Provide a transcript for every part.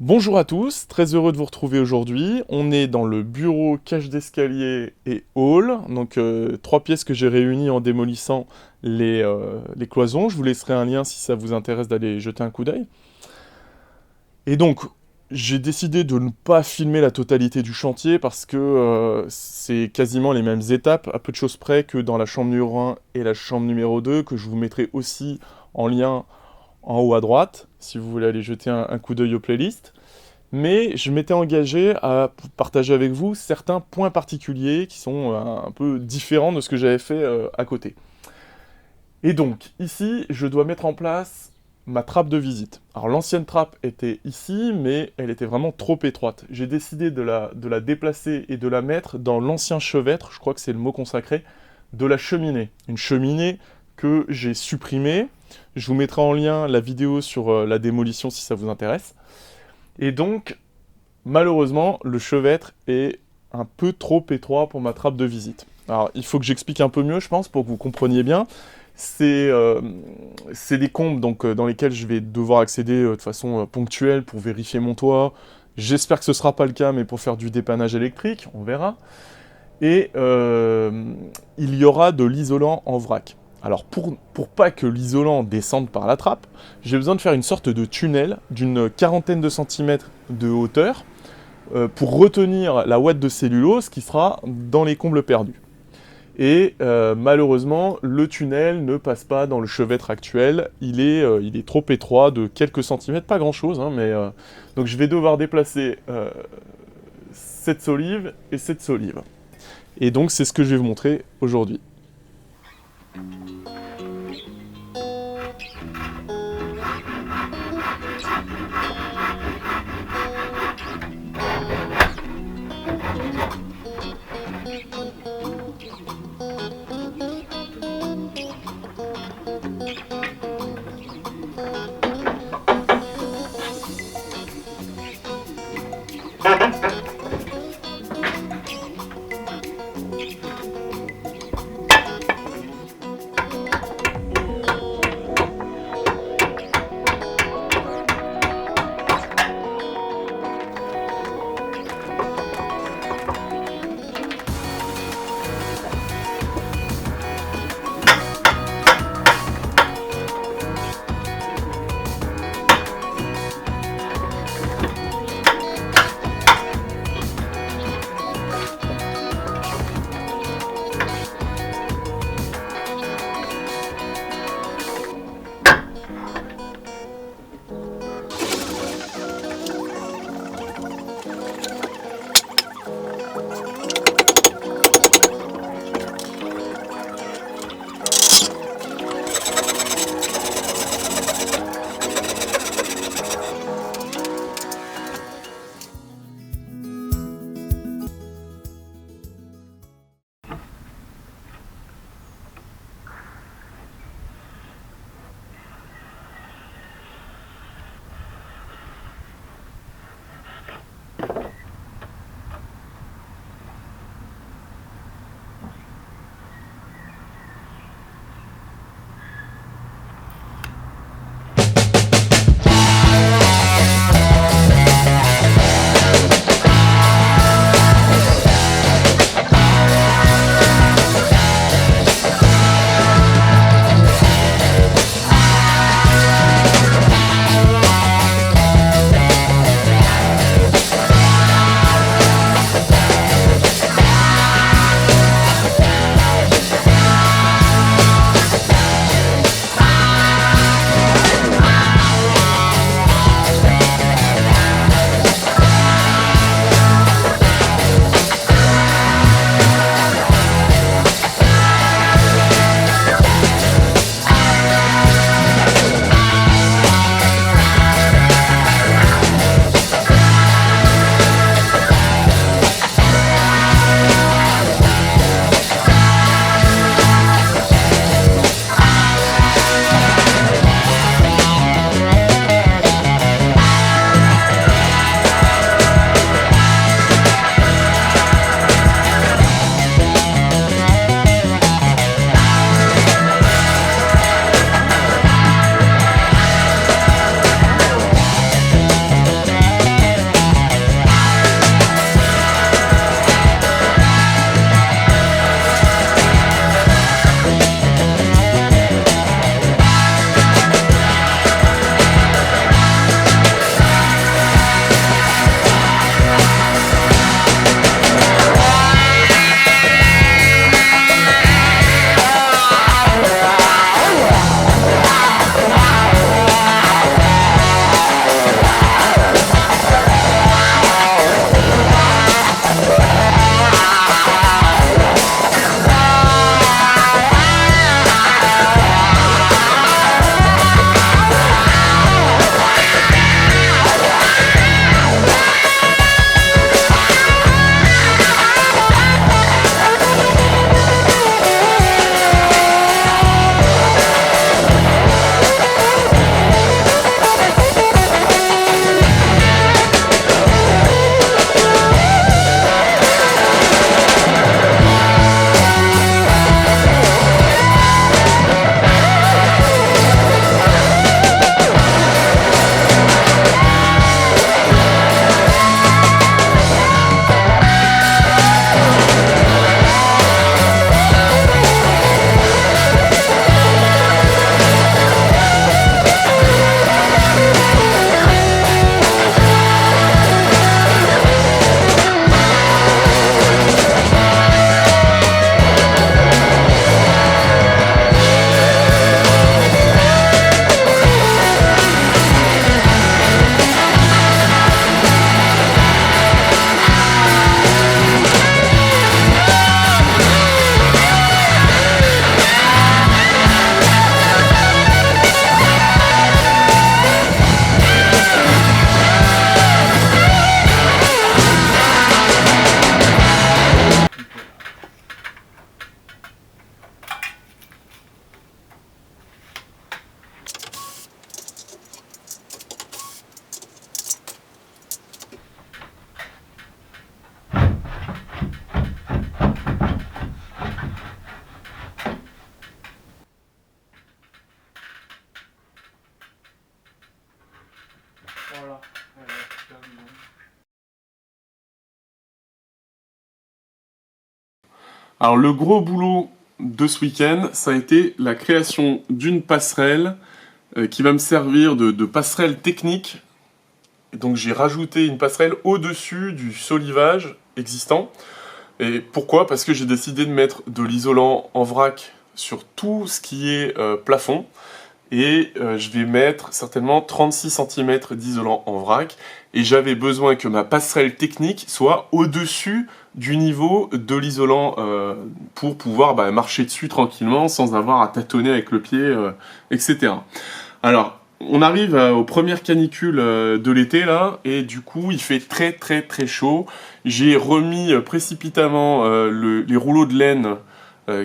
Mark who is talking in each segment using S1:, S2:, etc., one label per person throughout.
S1: Bonjour à tous, très heureux de vous retrouver aujourd'hui. On est dans le bureau, cage d'escalier et hall, donc trois pièces que j'ai réunies en démolissant les cloisons. Je vous laisserai un lien si ça vous intéresse d'aller jeter un coup d'œil. Et donc, j'ai décidé de ne pas filmer la totalité du chantier parce que c'est quasiment les mêmes étapes, à peu de choses près que dans la chambre numéro 1 et la chambre numéro 2, que je vous mettrai aussi en lien en haut à droite, si vous voulez aller jeter un coup d'œil aux playlists. Mais je m'étais engagé à partager avec vous certains points particuliers qui sont un peu différents de ce que j'avais fait à côté. Et donc, ici, je dois mettre en place ma trappe de visite. Alors, l'ancienne trappe était ici, mais elle était vraiment trop étroite. J'ai décidé de la déplacer et de la mettre dans l'ancien chevêtre, je crois que c'est le mot consacré, de la cheminée. Une cheminée que j'ai supprimée. Je vous mettrai en lien la vidéo sur la démolition si ça vous intéresse. Et donc, malheureusement, le chevêtre est un peu trop étroit pour ma trappe de visite. Alors, il faut que j'explique un peu mieux, je pense, pour que vous compreniez bien. C'est des combles donc, dans lesquels je vais devoir accéder de façon ponctuelle pour vérifier mon toit. J'espère que ce ne sera pas le cas, mais pour faire du dépannage électrique, on verra. Et il y aura de l'isolant en vrac. Alors pour pas que l'isolant descende par la trappe, j'ai besoin de faire une sorte de tunnel d'une quarantaine de centimètres de hauteur pour retenir la ouate de cellulose qui sera dans les combles perdus. Et malheureusement, le tunnel ne passe pas dans le chevêtre actuel. Il est trop étroit de quelques centimètres, pas grand-chose, hein, mais donc je vais devoir déplacer cette solive et cette solive. Et donc c'est ce que je vais vous montrer aujourd'hui. Alors le gros boulot de ce week-end, ça a été la création d'une passerelle qui va me servir de passerelle technique. Donc j'ai rajouté une passerelle au-dessus du solivage existant. Et pourquoi? Parce que j'ai décidé de mettre de l'isolant en vrac sur tout ce qui est plafond. Et je vais mettre certainement 36 cm d'isolant en vrac. Et j'avais besoin que ma passerelle technique soit au-dessus du niveau de l'isolant pour pouvoir marcher dessus tranquillement sans avoir à tâtonner avec le pied, etc. Alors, on arrive aux premières canicules de l'été là, et du coup il fait très très très chaud. J'ai remis précipitamment les rouleaux de laine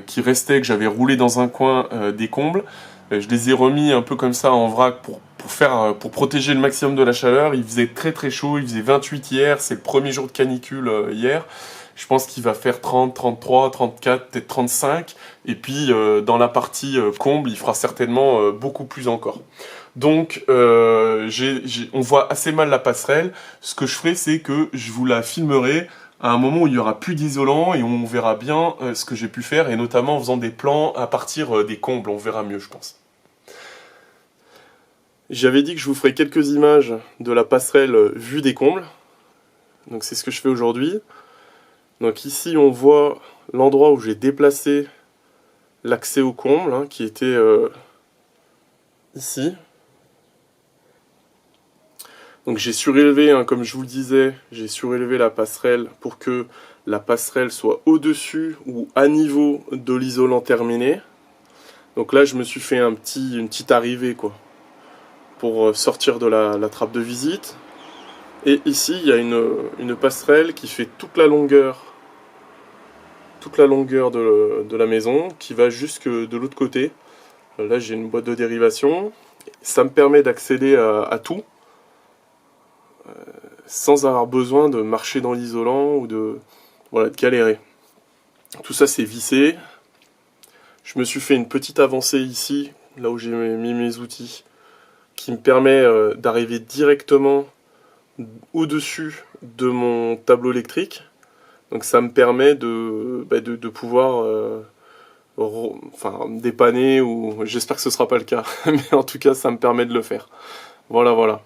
S1: qui restaient, que j'avais roulés dans un coin des combles. Je les ai remis un peu comme ça en vrac pour protéger le maximum de la chaleur. Il faisait très très chaud, il faisait 28 hier, c'est le premier jour de canicule hier. Je pense qu'il va faire 30, 33, 34, peut-être 35. Et puis dans la partie comble, il fera certainement beaucoup plus encore. Donc on voit assez mal la passerelle. Ce que je ferai, c'est que je vous la filmerai à un moment où il n'y aura plus d'isolant et on verra bien ce que j'ai pu faire, et notamment en faisant des plans à partir des combles, on verra mieux je pense. J'avais dit que je vous ferais quelques images de la passerelle vue des combles. Donc c'est ce que je fais aujourd'hui. Donc ici on voit l'endroit où j'ai déplacé l'accès au comble, hein, qui était ici. Donc j'ai surélevé, hein, comme je vous le disais, j'ai surélevé la passerelle pour que la passerelle soit au-dessus ou à niveau de l'isolant terminé. Donc là je me suis fait une petite arrivée quoi, pour sortir de la trappe de visite. Et ici il y a une passerelle qui fait toute la longueur de la maison, qui va jusque de l'autre côté. Là j'ai une boîte de dérivation, ça me permet d'accéder à tout, sans avoir besoin de marcher dans l'isolant ou de galérer. Tout ça c'est vissé. Je me suis fait une petite avancée ici, là où j'ai mis mes outils, qui me permet d'arriver directement au-dessus de mon tableau électrique. Donc ça me permet de pouvoir dépanner, ou j'espère que ce ne sera pas le cas, mais en tout cas ça me permet de le faire. Voilà.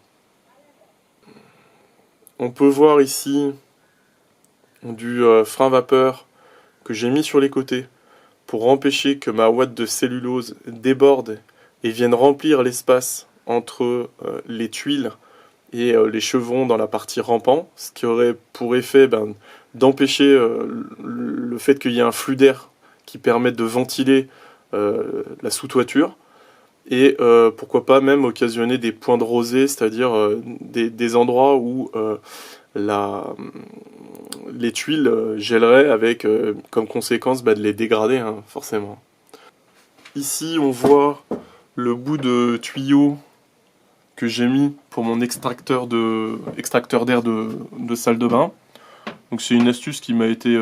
S1: On peut voir ici du frein vapeur que j'ai mis sur les côtés pour empêcher que ma ouate de cellulose déborde et vienne remplir l'espace entre les tuiles et les chevrons dans la partie rampant, ce qui aurait pour effet d'empêcher le fait qu'il y ait un flux d'air qui permette de ventiler la sous-toiture, et pourquoi pas même occasionner des points de rosée, c'est-à-dire des endroits où les tuiles gèleraient, avec comme conséquence de les dégrader, hein, forcément. Ici on voit le bout de tuyau que j'ai mis pour mon extracteur d'air de salle de bain. Donc c'est une astuce qui m'a été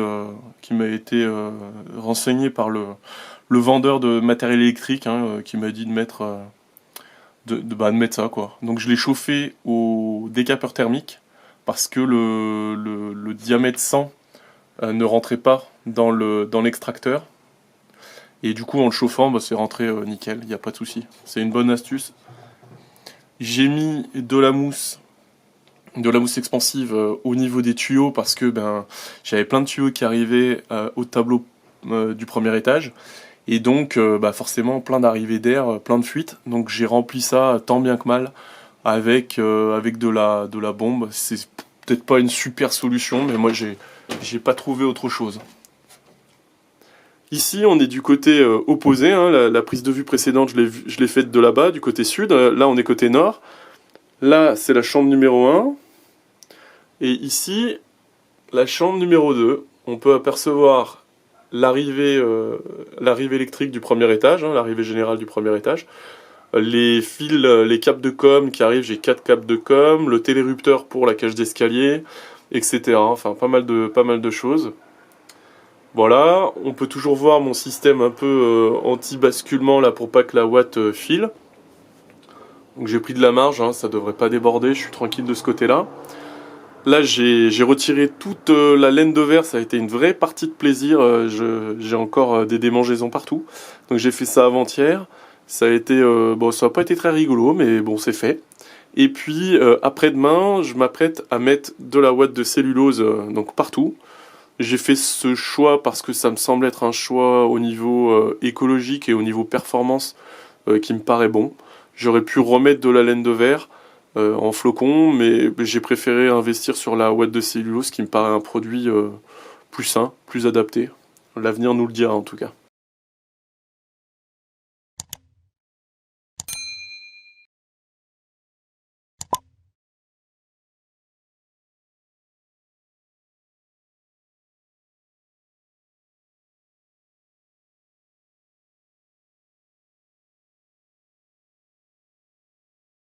S1: renseignée par le vendeur de matériel électrique, hein, qui m'a dit de mettre ça quoi. Donc je l'ai chauffé au décapeur thermique parce que le diamètre 100 ne rentrait pas dans l'extracteur. Et du coup en le chauffant, c'est rentré nickel, il n'y a pas de souci. C'est une bonne astuce. J'ai mis de la mousse expansive au niveau des tuyaux parce que j'avais plein de tuyaux qui arrivaient au tableau du premier étage, et donc forcément plein d'arrivées d'air, plein de fuites. Donc j'ai rempli ça tant bien que mal avec de la bombe. C'est peut-être pas une super solution, mais moi j'ai pas trouvé autre chose. Ici on est du côté opposé, hein. La prise de vue précédente je l'ai faite de là-bas, du côté sud. Là on est côté nord. Là c'est la chambre numéro 1. Et ici, la chambre numéro 2, on peut apercevoir l'arrivée électrique du premier étage, hein, l'arrivée générale du premier étage. Les fils, les câbles de com qui arrivent, j'ai 4 câbles de com, le télérupteur pour la cage d'escalier, etc. Enfin, pas mal de choses. Voilà, on peut toujours voir mon système un peu anti-basculement là pour pas que la ouate file. Donc j'ai pris de la marge, hein, ça devrait pas déborder, je suis tranquille de ce côté-là. Là, j'ai retiré toute la laine de verre, ça a été une vraie partie de plaisir. J'ai encore des démangeaisons partout. Donc j'ai fait ça avant-hier. Ça a été, bon, ça n'a pas été très rigolo, mais bon, c'est fait. Et puis après-demain, je m'apprête à mettre de la ouate de cellulose donc partout. J'ai fait ce choix parce que ça me semble être un choix au niveau écologique et au niveau performance qui me paraît bon. J'aurais pu remettre de la laine de verre en flocons, mais j'ai préféré investir sur la ouate de cellulose qui me paraît un produit plus sain, plus adapté. L'avenir nous le dira en tout cas.